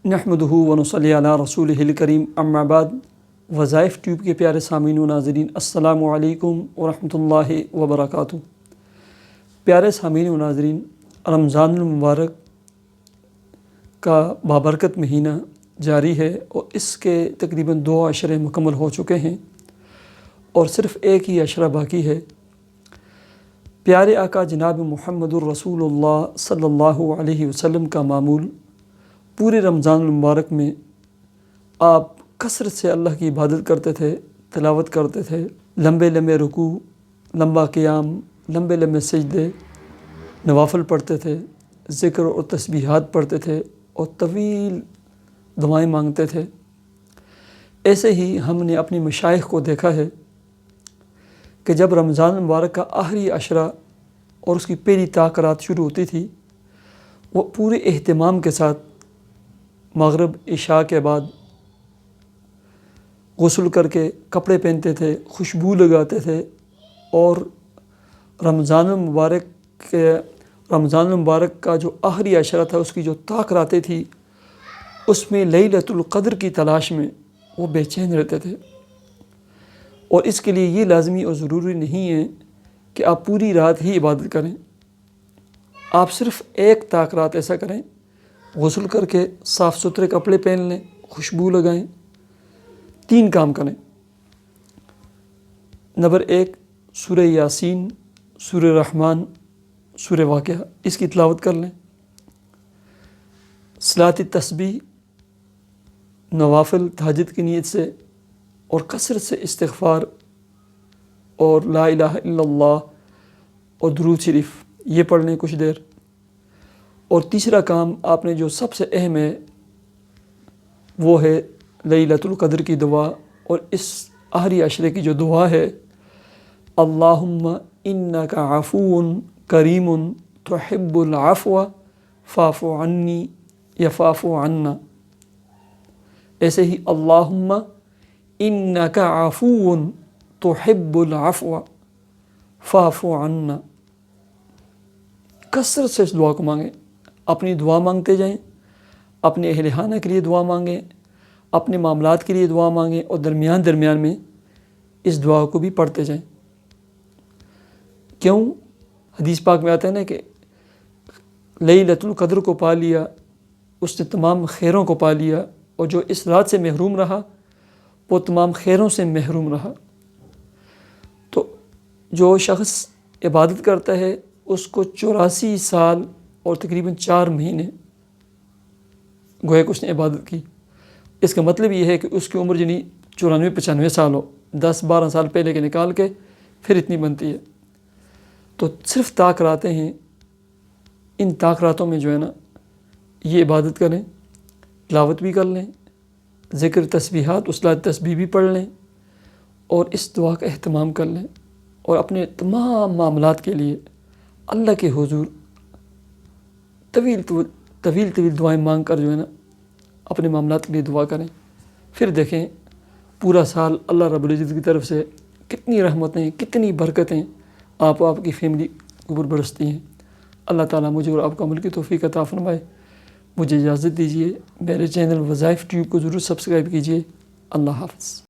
نحمدہ ونصلی علی رسولہ الکریم اما بعد۔ وظائف ٹیوب کے پیارے سامعین و ناظرین، السلام علیکم ورحمۃ اللہ وبرکاتہ۔ پیارے سامعین و ناظرین، رمضان المبارک کا بابرکت مہینہ جاری ہے اور اس کے تقریباً 2 عشرے مکمل ہو چکے ہیں اور صرف ایک ہی عشرہ باقی ہے۔ پیارے آقا جناب محمد الرسول اللہ صلی اللہ علیہ وسلم کا معمول پورے رمضان المبارک میں آپ کثرت سے اللہ کی عبادت کرتے تھے، تلاوت کرتے تھے، لمبے لمبے رکوع، لمبا قیام، لمبے لمبے سجدے، نوافل پڑھتے تھے، ذکر اور تسبیحات پڑھتے تھے اور طویل دعائیں مانگتے تھے۔ ایسے ہی ہم نے اپنی مشائخ کو دیکھا ہے کہ جب رمضان المبارک کا آخری عشرہ اور اس کی پہلی طاق رات شروع ہوتی تھی، وہ پورے اہتمام کے ساتھ مغرب عشاء کے بعد غسل کر کے کپڑے پہنتے تھے، خوشبو لگاتے تھے اور رمضان المبارک کا جو آخری عشرہ تھا اس کی جو طاق راتیں تھی اس میں لیلۃ القدر کی تلاش میں وہ بے چین رہتے تھے۔ اور اس کے لیے یہ لازمی اور ضروری نہیں ہے کہ آپ پوری رات ہی عبادت کریں، آپ صرف ایک طاق رات ایسا کریں، غسل کر کے صاف ستھرے کپڑے پہن لیں، خوشبو لگائیں، 3 کام کریں۔ نمبر 1، سورہ یاسین، سورہ رحمان، سورہ واقعہ، اس کی تلاوت کر لیں۔ صلاۃ تسبیح، نوافل تہجد کی نیت سے اور کثرت سے استغفار اور لا الہ الا اللہ اور درود شریف یہ پڑھ لیں کچھ دیر۔ اور تیسرا کام آپ نے جو سب سے اہم ہے وہ ہے لیلۃ القدر کی دعا، اور اس آخری عشرے کی جو دعا ہے، اللہم انک عفو کریم تحب العفو فاعف عنی یا فاعف عنا۔ ایسے ہی اللہم انک عفو تحب العفو فاعف عنا۔ کثرت سے اس دعا کو مانگیں، اپنی دعا مانگتے جائیں، اپنے اہل خانہ کے لیے دعا مانگیں، اپنے معاملات کے لیے دعا مانگیں اور درمیان میں اس دعا کو بھی پڑھتے جائیں۔ کیوں؟ حدیث پاک میں آتا ہے نا کہ لیلۃ القدر کو پا لیا اس نے تمام خیروں کو پا لیا، اور جو اس رات سے محروم رہا وہ تمام خیروں سے محروم رہا۔ تو جو شخص عبادت کرتا ہے اس کو 84 سال اور تقریباً 4 مہینے گویا کہ اس نے عبادت کی۔ اس کا مطلب یہ ہے کہ اس کی عمر 94-95 سال ہو، 10-12 سال پہلے کے نکال کے پھر اتنی بنتی ہے۔ تو صرف طاق راتیں ہیں، ان طاق راتوں میں جو ہے نا یہ عبادت کریں، تلاوت بھی کر لیں، ذکر تسبیحات صلاۃ تسبیح بھی پڑھ لیں اور اس دعا کا اہتمام کر لیں، اور اپنے تمام معاملات کے لیے اللہ کے حضور طویل دعائیں مانگ کر جو ہے نا اپنے معاملات کے لیے دعا کریں۔ پھر دیکھیں پورا سال اللہ رب العزت کی طرف سے کتنی رحمتیں، کتنی برکتیں آپ کی فیملی کے اوپر برستی ہیں۔ اللہ تعالیٰ مجھے اور آپ کو عمل کی توفیق عطا فرمائے۔ مجھے اجازت دیجیے، میرے چینل وظائف ٹیوب کو ضرور سبسکرائب کیجیے۔ اللہ حافظ۔